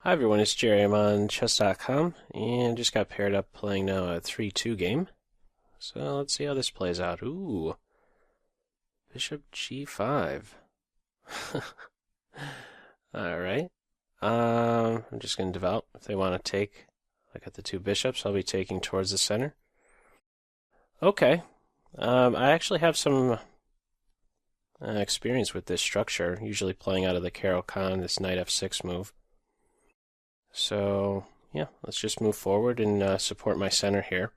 Hi everyone, it's Jerry. I'm on chess.com and just got paired up playing now a 3-2 game. So let's see how this plays out. Ooh, Bishop G5. Alright. I'm just going to develop. If they want to take, I got the two bishops, I'll be taking towards the center. Okay. I actually have some experience with this structure, usually playing out of the Caro-Kann, this knight f6 move. So, yeah, let's just move forward and support my center here.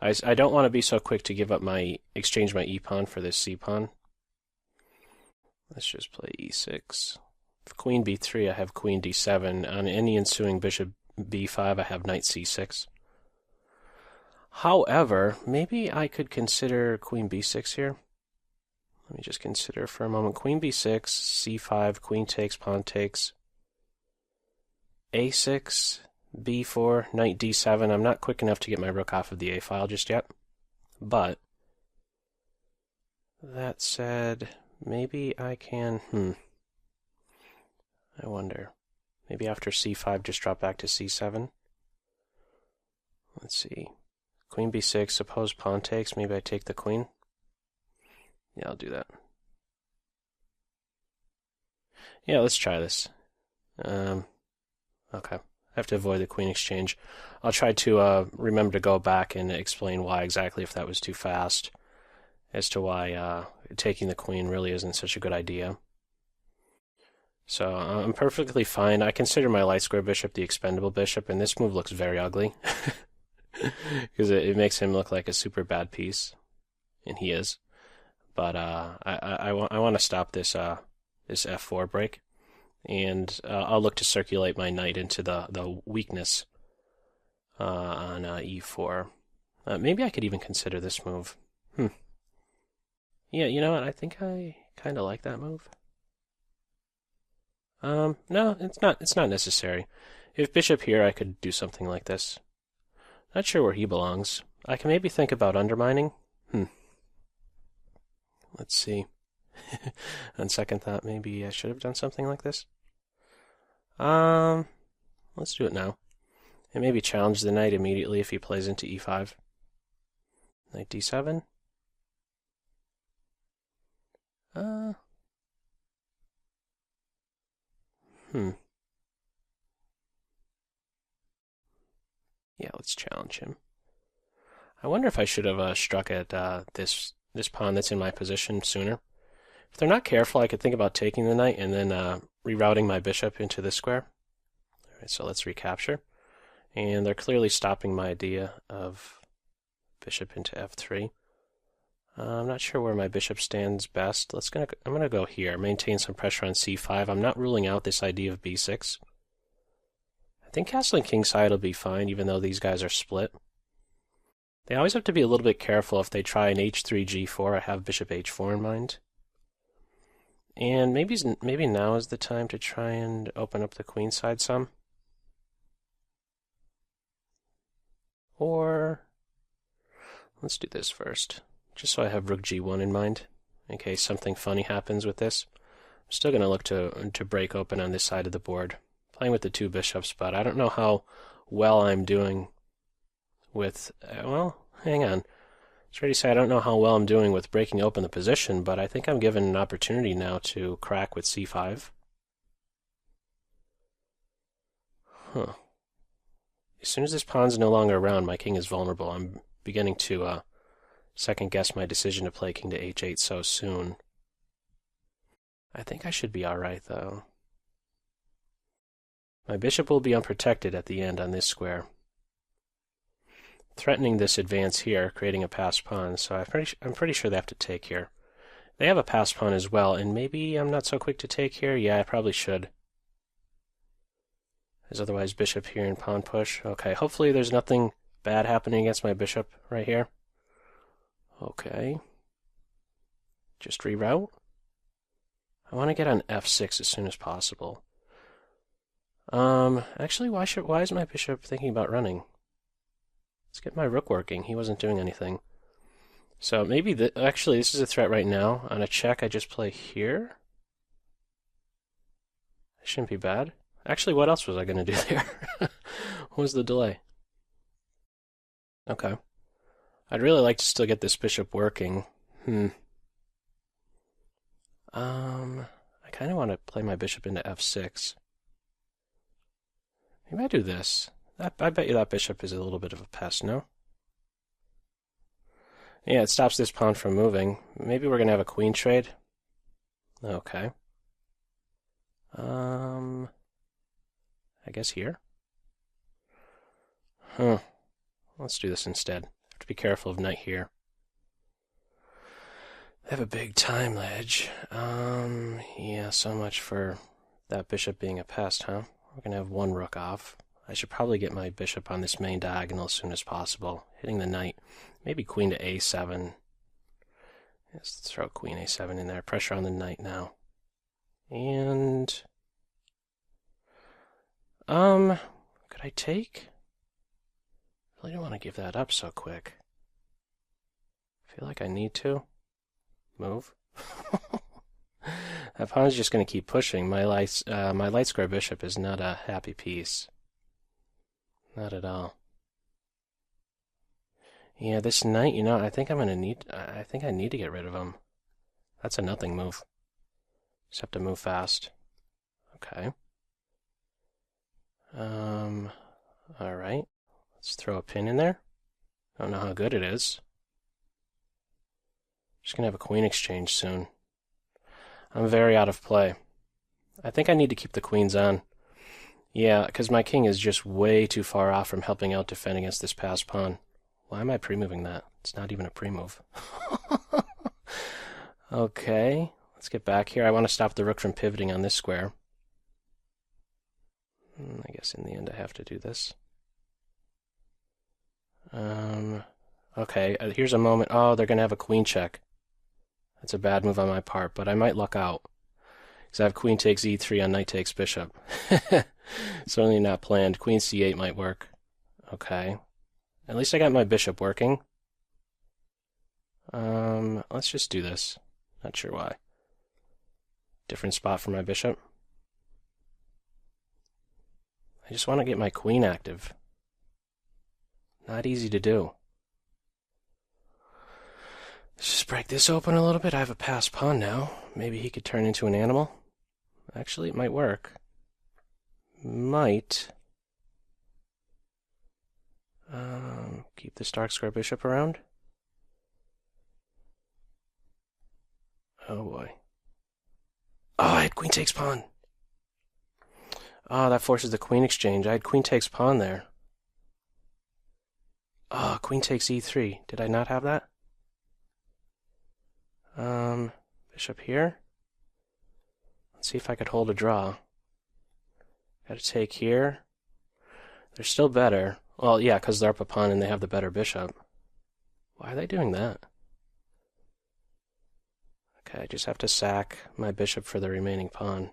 I don't want to be so quick to give up exchange my e-pawn for this c-pawn. Let's just play e6. If queen b3, I have queen d7. On any ensuing bishop b5, I have knight c6. However, maybe I could consider queen b6 here. Let me just consider for a moment. Queen b6, c5, queen takes, pawn takes. a6, b4, knight d7. I'm not quick enough to get my rook off of the a file just yet. But, that said, maybe I can, I wonder. Maybe after c5, just drop back to c7. Let's see. Queen b6, suppose pawn takes. Maybe I take the queen. Yeah, I'll do that. Yeah, let's try this. Okay, I have to avoid the queen exchange. I'll try to remember to go back and explain why exactly, if that was too fast, as to why taking the queen really isn't such a good idea. So I'm perfectly fine. I consider my light square bishop the expendable bishop, and this move looks very ugly because it makes him look like a super bad piece, and he is. But I want to stop this this f4 break. And I'll look to circulate my knight into the weakness on e4. Maybe I could even consider this move. Yeah, you know what? I think I kind of like that move. No, it's not necessary. If bishop here, I could do something like this. Not sure where he belongs. I can maybe think about undermining. Let's see. On second thought, maybe I should have done something like this. Let's do it now. And maybe challenge the knight immediately if he plays into e5. Knight d7. Yeah, let's challenge him. I wonder if I should have struck at this pawn that's in my position sooner. If they're not careful, I could think about taking the knight and then rerouting my bishop into this square. Alright, so let's recapture. And they're clearly stopping my idea of bishop into f3. I'm not sure where my bishop stands best. I'm going to go here, maintain some pressure on c5. I'm not ruling out this idea of b6. I think castling kingside will be fine, even though these guys are split. They always have to be a little bit careful if they try an h3 g4. I have bishop h4 in mind. And maybe now is the time to try and open up the queen side some. Or let's do this first, just so I have rook g1 in mind, in case something funny happens with this. I'm still going to look to break open on this side of the board, playing with the two bishops, but I don't know how well I'm doing with, well, hang on. I already say I don't know how well I'm doing with breaking open the position, but I think I'm given an opportunity now to crack with c5. As soon as this pawn's no longer around, my king is vulnerable. I'm beginning to second guess my decision to play king to h8 so soon. I think I should be alright, though. My bishop will be unprotected at the end on this square, threatening this advance here, creating a passed pawn, so I'm pretty sure they have to take here. They have a passed pawn as well, and maybe I'm not so quick to take here. Yeah, I probably should. As otherwise bishop here and pawn push. Okay, hopefully there's nothing bad happening against my bishop right here. Okay. Just reroute. I want to get on f6 as soon as possible. Actually, why is my bishop thinking about running? Let's get my rook working. He wasn't doing anything. So maybe, actually, this is a threat right now. On a check, I just play here. It shouldn't be bad. Actually, what else was I going to do there? What was the delay? Okay. I'd really like to still get this bishop working. I kind of want to play my bishop into f6. Maybe I do this. I bet you that bishop is a little bit of a pest, no? Yeah, it stops this pawn from moving. Maybe we're going to have a queen trade. Okay. I guess here? Huh. Let's do this instead. Have to be careful of knight here. They have a big time ledge. Yeah, so much for that bishop being a pest, huh? We're going to have one rook off. I should probably get my bishop on this main diagonal as soon as possible. Hitting the knight. Maybe queen to a7. Let's throw queen a7 in there. Pressure on the knight now. And... could I take? I really don't want to give that up so quick. I feel like I need to. Move. That pawn's just going to keep pushing. My light square bishop is not a happy piece. Not at all. Yeah, this knight, you know, I think I need to get rid of him. That's a nothing move. Just have to move fast. Okay. Alright. Let's throw a pin in there. I don't know how good it is. Just gonna have a queen exchange soon. I'm very out of play. I think I need to keep the queens on. Yeah, because my king is just way too far off from helping out defend against this passed pawn. Why am I pre-moving that? It's not even a pre-move. Okay, let's get back here. I want to stop the rook from pivoting on this square. I guess in the end I have to do this. Okay, here's a moment. Oh, they're going to have a queen check. That's a bad move on my part, but I might luck out. Because I have queen takes e3 on knight takes bishop. Certainly not planned. Queen c8 might work. Okay. At least I got my bishop working. Let's just do this. Not sure why. Different spot for my bishop. I just want to get my queen active. Not easy to do. Let's just break this open a little bit. I have a passed pawn now. Maybe he could turn into an animal. Actually, it might work. Might. Keep this dark square bishop around. Oh boy. Oh, I had queen takes pawn. Oh, that forces the queen exchange. I had queen takes pawn there. Oh, queen takes e3. Did I not have that? Bishop here. Let's see if I could hold a draw. Gotta take here. They're still better. Well, yeah, because they're up a pawn and they have the better bishop. Why are they doing that? Okay, I just have to sack my bishop for the remaining pawn.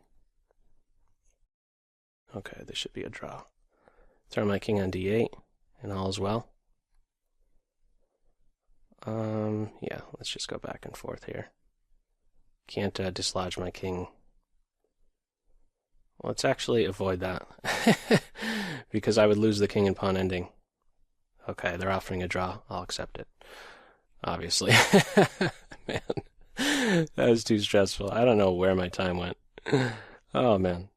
Okay, this should be a draw. Throw my king on d8, and all is well. Yeah, let's just go back and forth here. Can't dislodge my king. Let's actually avoid that. Because I would lose the king and pawn ending. Okay, they're offering a draw. I'll accept it. Obviously. Man, that was too stressful. I don't know where my time went. Oh, man.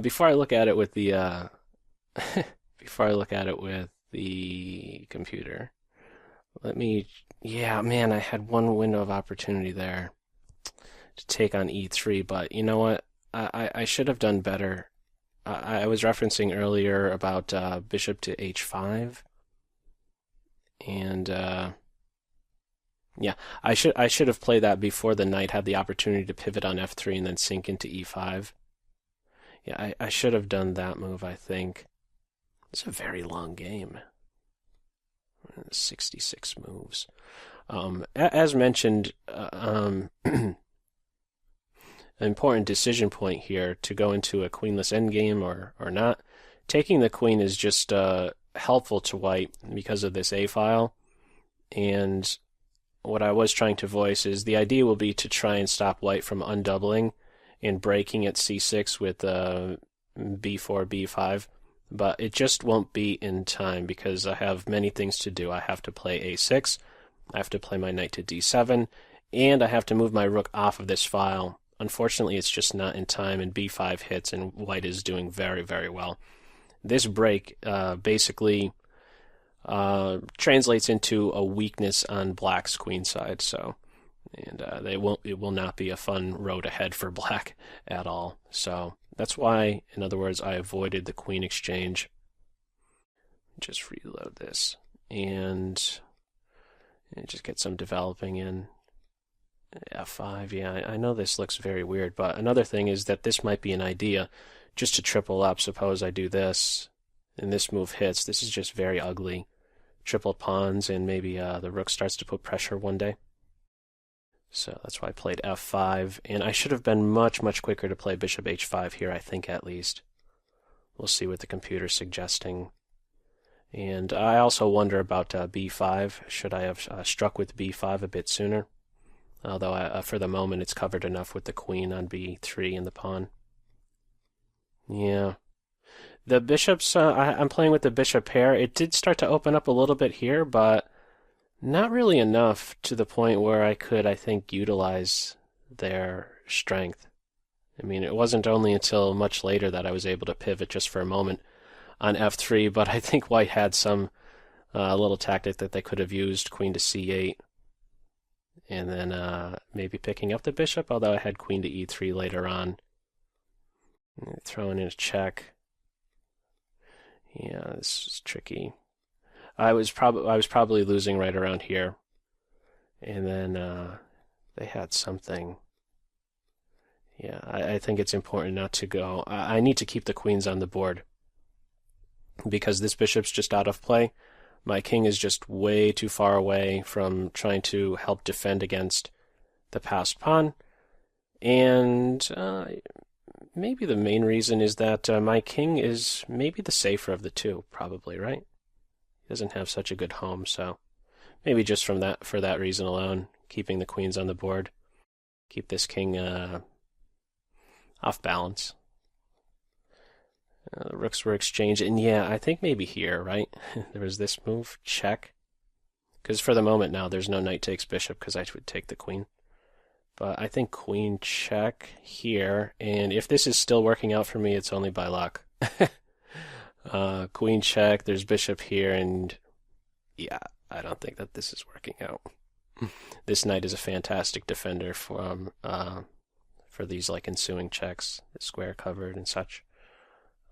Before I look at it with the computer, let me... Yeah, man, I had one window of opportunity there to take on e3, but you know what? I should have done better. I was referencing earlier about bishop to h5, and yeah, I should have played that before the knight had the opportunity to pivot on f3 and then sink into e5. Yeah, I should have done that move, I think. It's a very long game. 66 moves. As mentioned, an important decision point here to go into a queenless endgame or not. Taking the queen is just helpful to white because of this A file. And what I was trying to voice is the idea will be to try and stop white from undoubling and breaking at c6 with b4, b5, but it just won't be in time because I have many things to do. I have to play a6, I have to play my knight to d7, and I have to move my rook off of this file. Unfortunately, it's just not in time, and b5 hits, and white is doing very, very well. This break basically translates into a weakness on black's queen side, so, and it will not be a fun road ahead for black at all. So that's why, in other words, I avoided the queen exchange. Just reload this and just get some developing in. F5, yeah, I know this looks very weird, but another thing is that this might be an idea just to triple up. Suppose I do this and this move hits. This is just very ugly. Triple pawns, and maybe the rook starts to put pressure one day. So that's why I played f5, and I should have been much, much quicker to play bishop h5 here, I think, at least. We'll see what the computer's suggesting. And I also wonder about b5. Should I have struck with b5 a bit sooner? Although for the moment it's covered enough with the queen on b3 and the pawn. Yeah. The bishops, I'm playing with the bishop pair. It did start to open up a little bit here, but not really enough to the point where I could, I think, utilize their strength. I mean, it wasn't only until much later that I was able to pivot just for a moment on f3, but I think white had some little tactic that they could have used, queen to c8, and then maybe picking up the bishop, although I had queen to e3 later on. Throwing in a check. Yeah, this is tricky. I was probably losing right around here, and then they had something. Yeah, I think it's important not to go. I need to keep the queens on the board because this bishop's just out of play. My king is just way too far away from trying to help defend against the passed pawn, and maybe the main reason is that my king is maybe the safer of the two, probably, right? He doesn't have such a good home, so maybe just for that reason alone, keeping the queens on the board, keep this king off balance. The rooks were exchanged, and yeah, I think maybe here, right? There was this move, check. Because for the moment now, there's no knight takes bishop because I would take the queen. But I think queen check here, and if this is still working out for me, it's only by luck. Queen check, there's bishop here, and yeah, I don't think that this is working out. This knight is a fantastic defender for these like ensuing checks, the square covered and such.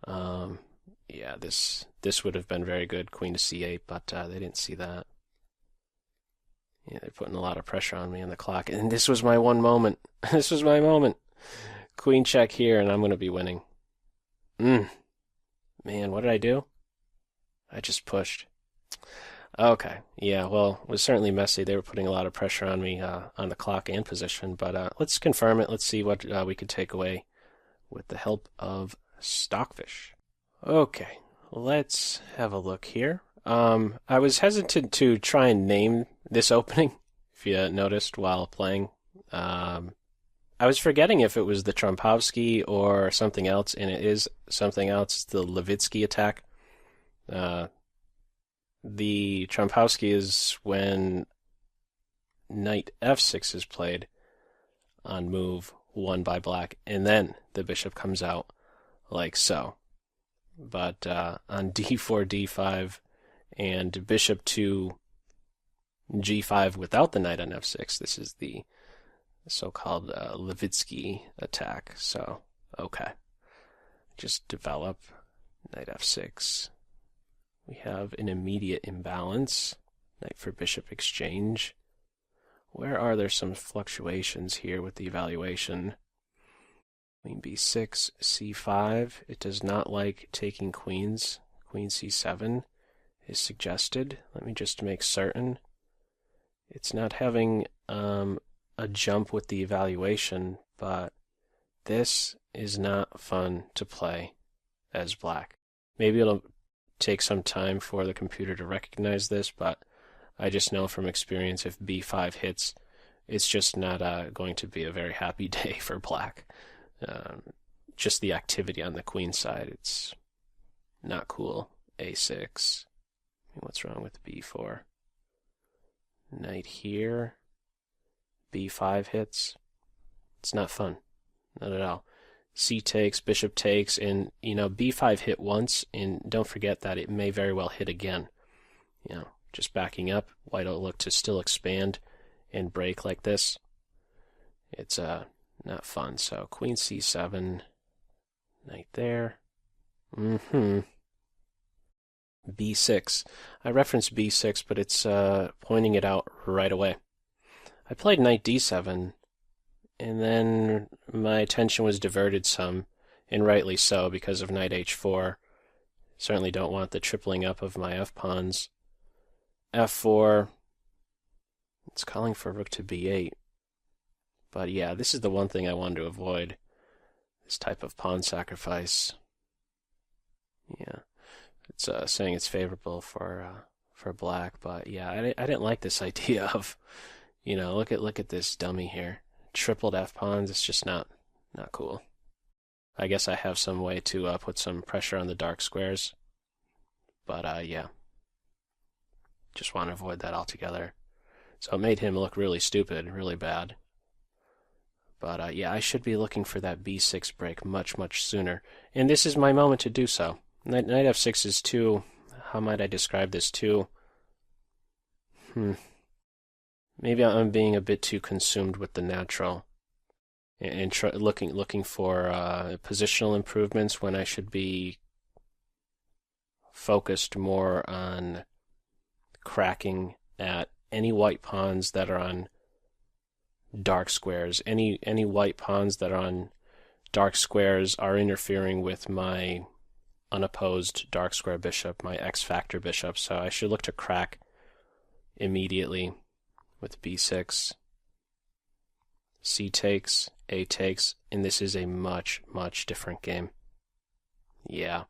Yeah, this would have been very good, queen to c8, but they didn't see that. Yeah, they're putting a lot of pressure on me on the clock, and this was my one moment. This was my moment. Queen check here, and I'm going to be winning. Man, what did I do? I just pushed. Okay, yeah, well, it was certainly messy. They were putting a lot of pressure on me on the clock and position, but let's confirm it. Let's see what we could take away with the help of Stockfish. Okay, let's have a look here. I was hesitant to try and name this opening, if you noticed while playing. I was forgetting if it was the Trompowsky or something else, and it is something else. It's the Levitsky Attack. The Trompowsky is when knight f6 is played on move 1 by black, and then the bishop comes out like so. But on d4, d5, and bishop to g5 without the knight on f6, this is the so-called Levitsky attack. So, okay. Just develop knight f6. We have an immediate imbalance. Knight for bishop exchange. Where are there some fluctuations here with the evaluation? Queen b6, c5. It does not like taking queens. Queen c7 is suggested. Let me just make certain. It's not having a jump with the evaluation, but this is not fun to play as black. Maybe it'll take some time for the computer to recognize this, but I just know from experience if b5 hits, it's just not going to be a very happy day for black. just the activity on the queen side. It's not cool. A6. What's wrong with B4? Knight here. B5 hits. It's not fun. Not at all. C takes, bishop takes, and B5 hit once, and don't forget that it may very well hit again. Just backing up, white will look to still expand and break like this. It's not fun. So queen C7, knight there. B6. I referenced B6, but it's pointing it out right away. I played knight D7. And then my attention was diverted some, and rightly so, because of knight H4. Certainly don't want the tripling up of my f-pawns. F4. It's calling for rook to B8. But yeah, this is the one thing I wanted to avoid. This type of pawn sacrifice. Yeah, it's saying it's favorable for black, but yeah, I didn't like this idea of, look at this dummy here. Tripled f-pawns, it's just not cool. I guess I have some way to put some pressure on the dark squares. But yeah. Just want to avoid that altogether. So it made him look really stupid, really bad. But yeah, I should be looking for that B6 break much, much sooner. And this is my moment to do so. Knight F6 is too, how might I describe this, too? Maybe I'm being a bit too consumed with the natural and looking for positional improvements when I should be focused more on cracking at any white pawns that are on dark squares. Any white pawns that are on dark squares are interfering with my unopposed dark square bishop, my X-factor bishop, so I should look to crack immediately. With B6, C takes, A takes, and this is a much, much different game. Yeah,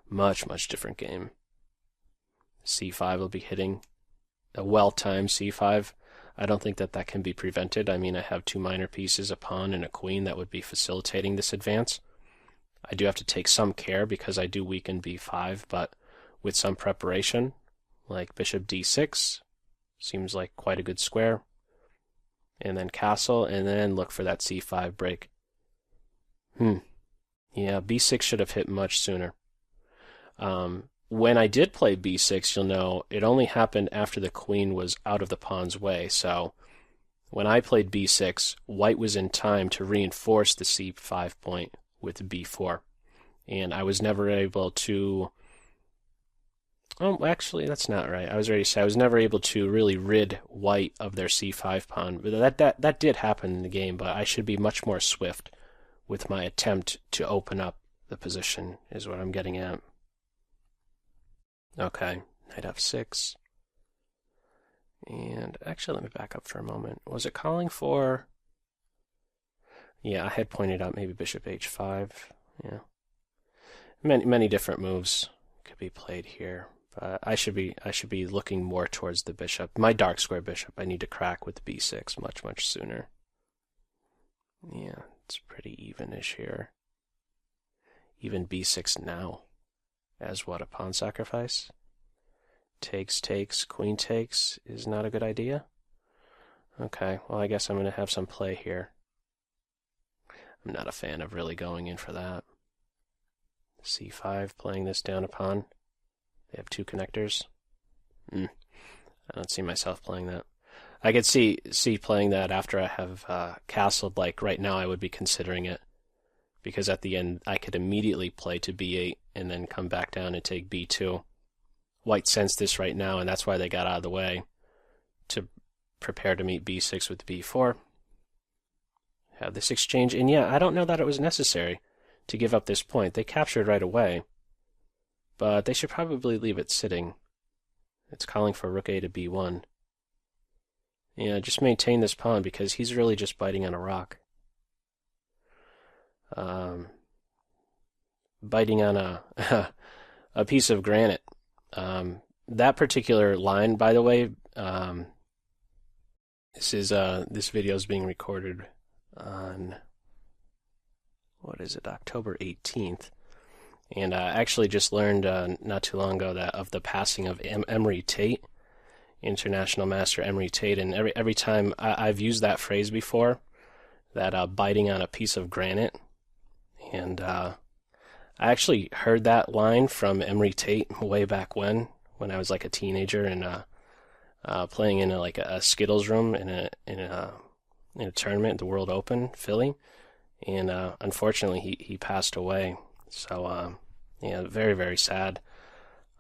much, much different game. C5 will be hitting a well-timed C5. I don't think that can be prevented. I mean, I have two minor pieces, a pawn and a queen, that would be facilitating this advance. I do have to take some care because I do weaken B5, but with some preparation, like bishop D6, seems like quite a good square. And then castle, and then look for that C5 break. Yeah, B6 should have hit much sooner. When I did play B6, you'll know it only happened after the queen was out of the pawn's way. So when I played B6, white was in time to reinforce the C5 point with B4. And I was never able to... Oh, actually, that's not right. I was ready to say I was never able to really rid white of their C5 pawn. But that did happen in the game, but I should be much more swift with my attempt to open up the position, is what I'm getting at. Okay, knight F6. And actually, let me back up for a moment. Was it calling for... Yeah, I had pointed out maybe bishop H5. Yeah. Many different moves could be played here. But I should be looking more towards the bishop. My dark square bishop I need to crack with B6 much, much sooner. Yeah, it's pretty evenish here. Even B6 now. As what, a pawn sacrifice? Takes, queen takes is not a good idea? Okay, well I guess I'm going to have some play here. I'm not a fan of really going in for that. C5, playing this down a pawn. They have two connectors. I don't see myself playing that. I could see playing that after I have castled, like right now I would be considering it. Because at the end I could immediately play to B8 and then come back down and take B2. White sensed this right now, and that's why they got out of the way to prepare to meet B6 with B4. Have this exchange, and yeah, I don't know that it was necessary to give up this point. They captured right away, but they should probably leave it sitting. It's calling for rook A to B1. Yeah, just maintain this pawn because he's really just biting on a rock. Biting on a a piece of granite. That particular line, by the way, this video is being recorded on what is it, October 18th. And I actually just learned not too long ago that of the passing of Emery Tate, International Master Emery Tate. And every time I've used that phrase before, that biting on a piece of granite. And I actually heard that line from Emery Tate way back when I was like a teenager and playing in a Skittles room in a tournament, the World Open, Philly. And unfortunately, he passed away. So, yeah, very, very sad.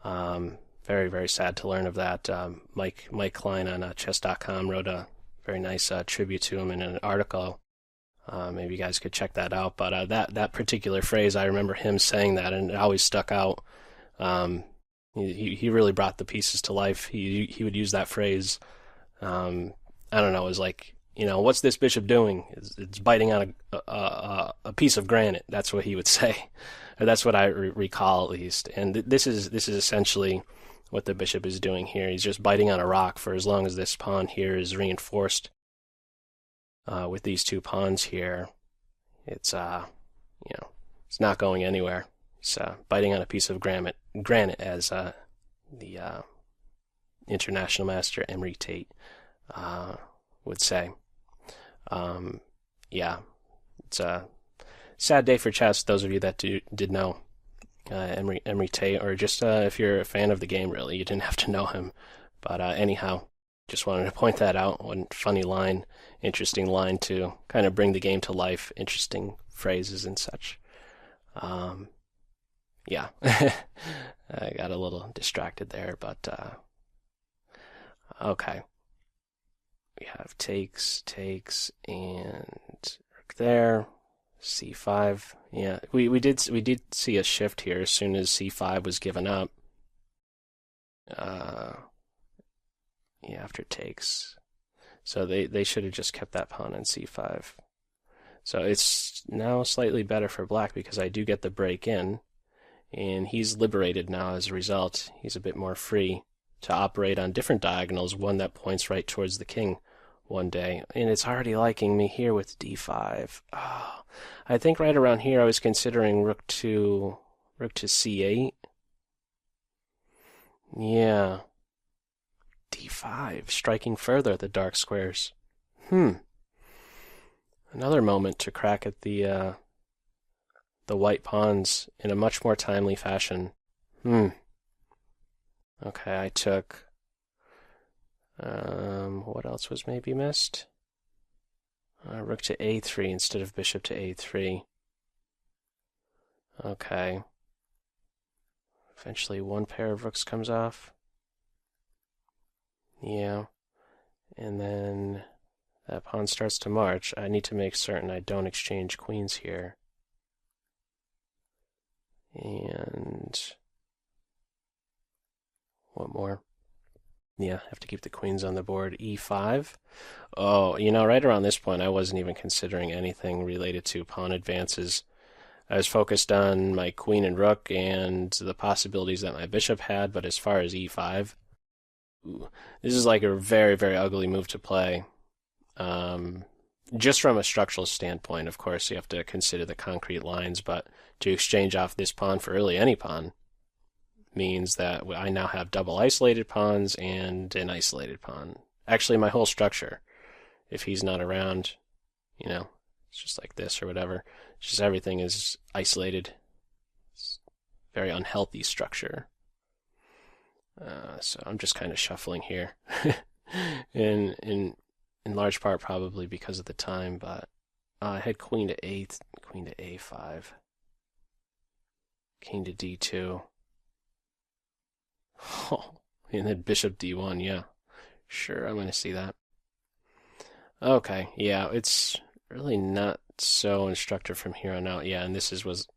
Very, very sad to learn of that. Mike Klein on chess.com wrote a very nice tribute to him in an article. Maybe you guys could check that out. But that particular phrase, I remember him saying that, and it always stuck out. He really brought the pieces to life. He would use that phrase. I don't know. It was like, what's this bishop doing? It's biting on a piece of granite. That's what he would say, or that's what I recall at least. And this is essentially what the bishop is doing here. He's just biting on a rock for as long as this pawn here is reinforced with these two pawns here. It's it's not going anywhere. It's biting on a piece of granite, as the International Master Emery Tate would say. Yeah, it's a sad day for chess. Those of you that did know Emery Tate, or just if you're a fan of the game, really, you didn't have to know him. But anyhow, just wanted to point that out. One funny line, interesting line to kind of bring the game to life, interesting phrases and such. Yeah, I got a little distracted there, but okay. We have takes, and there, c5. Yeah, we did see a shift here as soon as c5 was given up. Yeah, after takes. So they should have just kept that pawn on c5. So it's now slightly better for black because I do get the break in, and he's liberated now as a result. He's a bit more free to operate on different diagonals, one that points right towards the king one day. And it's already liking me here with d5. Oh, I think right around here I was considering rook to c8. Yeah. d5, striking further at the dark squares. Another moment to crack at the white pawns in a much more timely fashion. Okay, I took... what else was maybe missed? Rook to a3 instead of bishop to a3. Okay. Eventually one pair of rooks comes off. Yeah. And then that pawn starts to march. I need to make certain I don't exchange queens here. And what more? Yeah, have to keep the queens on the board. e5. Oh, right around this point, I wasn't even considering anything related to pawn advances. I was focused on my queen and rook and the possibilities that my bishop had, but as far as e5, this is like a very, very ugly move to play. Just from a structural standpoint, of course, you have to consider the concrete lines, but to exchange off this pawn for really any pawn means that I now have double isolated pawns and an isolated pawn. Actually, my whole structure, if he's not around, it's just like this or whatever. It's just everything is isolated. It's a very unhealthy structure. So I'm just kind of shuffling here. in large part probably because of the time, but I had queen to a5, king to d2. Oh, and then bishop d1, yeah. Sure, I'm going to see that. Okay, yeah, it's really not so instructive from here on out. Yeah, and this was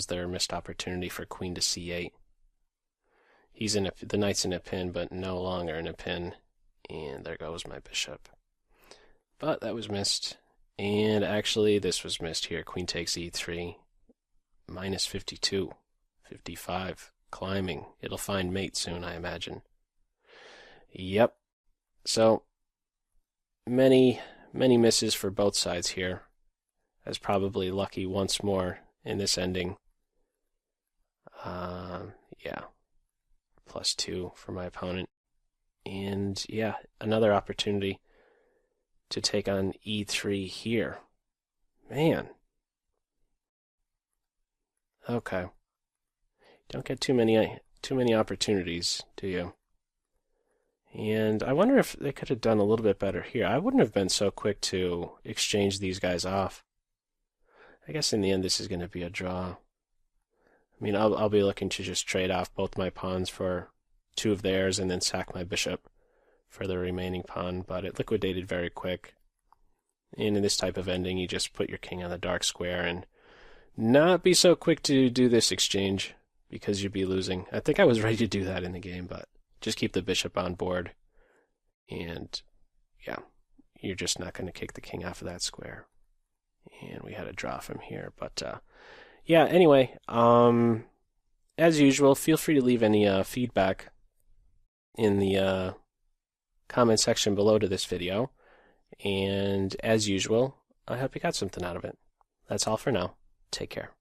their missed opportunity for queen to c8. The knight's in a pin, but no longer in a pin. And there goes my bishop. But that was missed. And actually, this was missed here. Queen takes e3. Minus 52. 55. Climbing. It'll find mate soon, I imagine. Yep. So, many misses for both sides here. as probably lucky once more in this ending. Yeah, +2 for my opponent. And yeah, another opportunity to take on E3 here. Man. Okay. Don't get too many opportunities, do you? And I wonder if they could have done a little bit better here. I wouldn't have been so quick to exchange these guys off. I guess in the end this is going to be a draw. I mean, I'll be looking to just trade off both my pawns for 2 of theirs and then sack my bishop for the remaining pawn, but it liquidated very quick. And in this type of ending, you just put your king on the dark square and not be so quick to do this exchange because you'd be losing. I think I was ready to do that in the game, but just keep the bishop on board. And yeah, you're just not going to kick the king off of that square. And we had a draw from here, but yeah, anyway, as usual, feel free to leave any feedback in the comment section below to this video. And as usual, I hope you got something out of it. That's all for now. Take care.